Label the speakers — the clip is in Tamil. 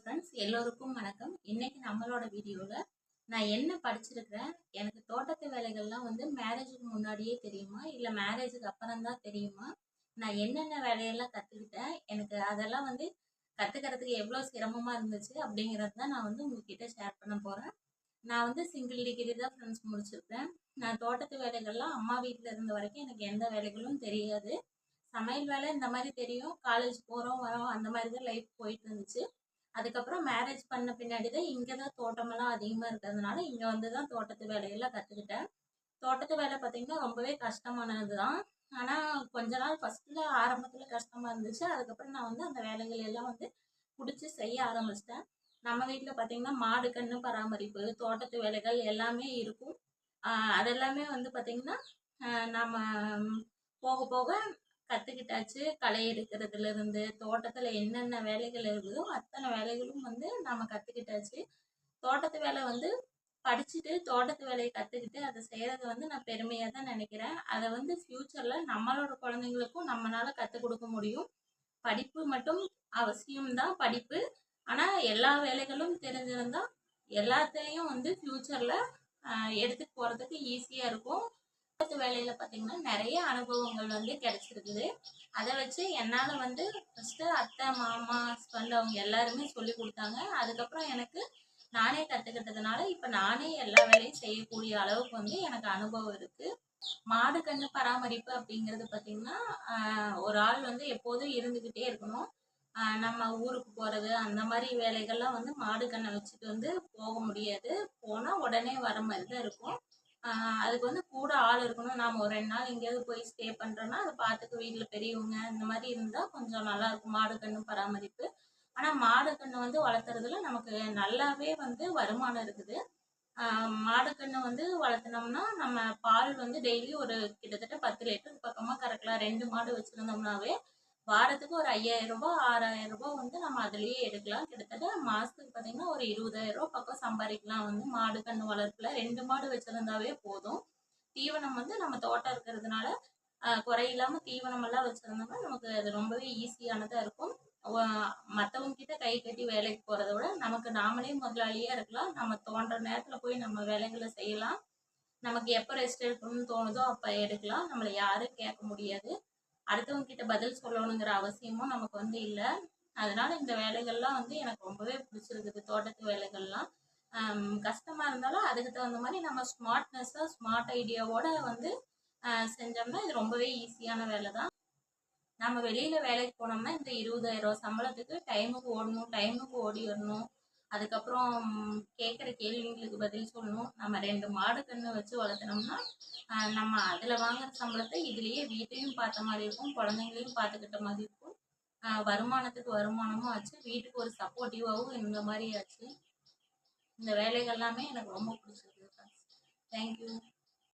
Speaker 1: ஃப்ரெண்ட்ஸ், எல்லோருக்கும் வணக்கம். இன்னைக்கு நம்மளோட வீடியோவில் நான் என்ன படிச்சிருக்கிறேன், எனக்கு தோட்டத்து வேலைகள்லாம் வந்து மேரேஜுக்கு முன்னாடியே தெரியுமா இல்லை மேரேஜுக்கு அப்புறம் தான் தெரியுமா, நான் என்னென்ன வேலையெல்லாம் கற்றுக்கிட்டேன், எனக்கு அதெல்லாம் வந்து கற்றுக்கிறதுக்கு எவ்வளோ சிரமமாக இருந்துச்சு அப்படிங்கிறது தான் நான் வந்து உங்ககிட்ட ஷேர் பண்ண போகிறேன். நான் வந்து சிங்கிள் டிகிரி தான் ஃப்ரெண்ட்ஸ் முடிச்சிருக்கேன். நான் தோட்டத்து வேலைகள்லாம் அம்மா வீட்டில் இருந்த வரைக்கும் எனக்கு எந்த வேலைகளும் தெரியாது. சமையல் வேலை இந்த மாதிரி தெரியும், காலேஜ் போகிறோம் வரோம் அந்த மாதிரி தான் லைஃப் போயிட்டு இருந்துச்சு. அதுக்கப்புறம் மேரேஜ் பண்ண பின்னாடி தான் இங்கே தான் தோட்டமெல்லாம் அதிகமாக இருக்கிறதுனால இங்கே வந்து தான் தோட்டத்து வேலையெல்லாம் கற்றுக்கிட்டேன். தோட்டத்து வேலை பார்த்திங்கன்னா ரொம்பவே கஷ்டமானது தான். ஆனால் கொஞ்ச நாள் ஃபஸ்ட்டில் ஆரம்பத்தில் கஷ்டமாக இருந்துச்சு. அதுக்கப்புறம் நான் வந்து அந்த வேலைகள் எல்லாம் வந்து பிடிச்சி செய்ய ஆரம்பிச்சிட்டேன். நம்ம வீட்டில் பார்த்திங்கன்னா மாடு கன்று பராமரிப்பு, தோட்டத்து வேலைகள் எல்லாமே இருக்கும். அதெல்லாமே வந்து பார்த்திங்கன்னா நம்ம போக போக கற்றுக்கிட்டாச்சு. களை எடுக்கிறதுலேருந்து தோட்டத்தில் என்னென்ன வேலைகள் இருக்குதோ அத்தனை வேலைகளும் வந்து நம்ம கற்றுக்கிட்டாச்சு. தோட்டத்து வேலை வந்து படிச்சுட்டு தோட்டத்து வேலையை கற்றுக்கிட்டு அதை செய்கிறது வந்து நான் பெருமையாக தான் நினைக்கிறேன். அதை வந்து ஃப்யூச்சரில் நம்மளோட குழந்தைங்களுக்கும் நம்மளால் கற்றுக் கொடுக்க முடியும். படிப்பு மட்டும் அவசியம்தான் படிப்பு. ஆனால் எல்லா வேலைகளும் தெரிஞ்சிருந்தால் எல்லாத்தையும் வந்து ஃப்யூச்சரில் எடுத்துகிட்டு போகிறதுக்கு ஈஸியாக இருக்கும். தோட்டத்து வேலையில் பார்த்திங்கன்னா நிறைய அனுபவங்கள் வந்து கிடைச்சிருக்குது. அதை வச்சு என்னால் வந்து ஃபஸ்ட்டு அத்தை, மாமா, ஹஸ்பண்ட் அவங்க எல்லாருமே சொல்லி கொடுத்தாங்க. அதுக்கப்புறம் எனக்கு நானே கற்றுக்கிட்டதுனால இப்போ நானே எல்லா வேலையும் செய்யக்கூடிய அளவுக்கு வந்து எனக்கு அனுபவம் இருக்குது. மாடு கன்று பராமரிப்பு அப்படிங்கிறது பார்த்திங்கன்னா ஒரு ஆள் வந்து எப்போதும் இருந்துக்கிட்டே இருக்கணும். நம்ம ஊருக்கு போகிறது அந்த மாதிரி வேலைகள்லாம் வந்து மாடு கன்றை வச்சுட்டு வந்து போக முடியாது. போனால் உடனே வர மாதிரி தான் இருக்கும். அதுக்கு வந்து கூட ஆள் இருக்கணும். நாம் ஒரு 2 நாள் எங்கேயாவது போய் ஸ்டே பண்ணுறோன்னா அதை பார்த்துக்க வீட்டில் பெரியவங்க இந்த மாதிரி இருந்தால் கொஞ்சம் நல்லாயிருக்கும் மாடு கன்று பராமரிப்பு. ஆனால் மாடு கன்று வந்து வளர்த்துறதுல நமக்கு நல்லாவே வந்து வருமானம் இருக்குது. மாடு கன்று வந்து வளர்த்துனோம்னா நம்ம பால் வந்து டெய்லி ஒரு கிட்டத்தட்ட 10 லிட்டருக்கு பக்கமாக கறக்கலாம். 2 மாடு வச்சுருந்தோம்னாவே வாரத்துக்கு ஒரு 5000 ரூபாய் 6000 ரூபாய் வந்து நம்ம அதுலேயே எடுக்கலாம். கிட்டத்தட்ட மாதத்துக்கு பார்த்திங்கன்னா ஒரு 20000 ரூபாய் பக்கம் சம்பாதிக்கலாம். வந்து மாடு கன்று வளர்ப்பில் 2 மாடு வச்சுருந்தாவே போதும். தீவனம் வந்து நம்ம தோட்டம் இருக்கிறதுனால குறையில்லாமல் தீவனமெல்லாம் வச்சுருந்தோம்னா நமக்கு அது ரொம்பவே ஈஸியானதாக இருக்கும். மற்றவங்க கிட்ட கை கட்டி வேலைக்கு போகிறத விட நமக்கு நாமளே முதலாளியாக இருக்கலாம். நம்ம தோன்ற நேரத்தில் போய் நம்ம வேலைகளை செய்யலாம். நமக்கு எப்போ ரெஸ்ட் எடுக்கணும்னு தோணுதோ அப்போ எடுக்கலாம். நம்மளை யாரும் கேட்க முடியாது. அடுத்தவங்க கிட்ட பதில் சொல்லணுங்கிற அவசியமும் நமக்கு வந்து இல்லை. அதனால இந்த வேலைகள்லாம் வந்து எனக்கு ரொம்பவே பிடிச்சிருக்குது. தோட்டத்து வேலைகள்லாம் கஷ்டமாக இருந்தாலும் அதுக்கு தகுந்த மாதிரி நம்ம ஸ்மார்ட்னஸ்ஸாக ஸ்மார்ட் ஐடியாவோட வந்து செஞ்சோம்னா இது ரொம்பவே ஈஸியான வேலை தான். நம்ம வெளியில் வேலைக்கு போனோம்னா இந்த 20000 ரூபா சம்பளத்துக்கு டைமுக்கு ஓடணும், டைமுக்கு ஓடி வரணும். அதுக்கப்புறம் கேட்குற கேள்விங்களுக்கு பதில் சொல்லணும். நம்ம 2 மாடு கன்று வச்சு வளர்த்துனோம்னா நம்ம அதில் வாங்குற சம்பளத்தை இதுலேயே வீட்டையும் பார்த்த மாதிரி இருக்கும், குழந்தைங்களையும் பார்த்துக்கிட்ட மாதிரி இருக்கும். வருமானத்துக்கு வருமானமும் ஆச்சு, வீட்டுக்கு ஒரு சப்போர்ட்டிவாகவும் இந்த மாதிரி ஆச்சு. இந்த வேலைகள் எல்லாமே எனக்கு ரொம்ப பிடிச்சிருக்கு. தேங்க்யூ.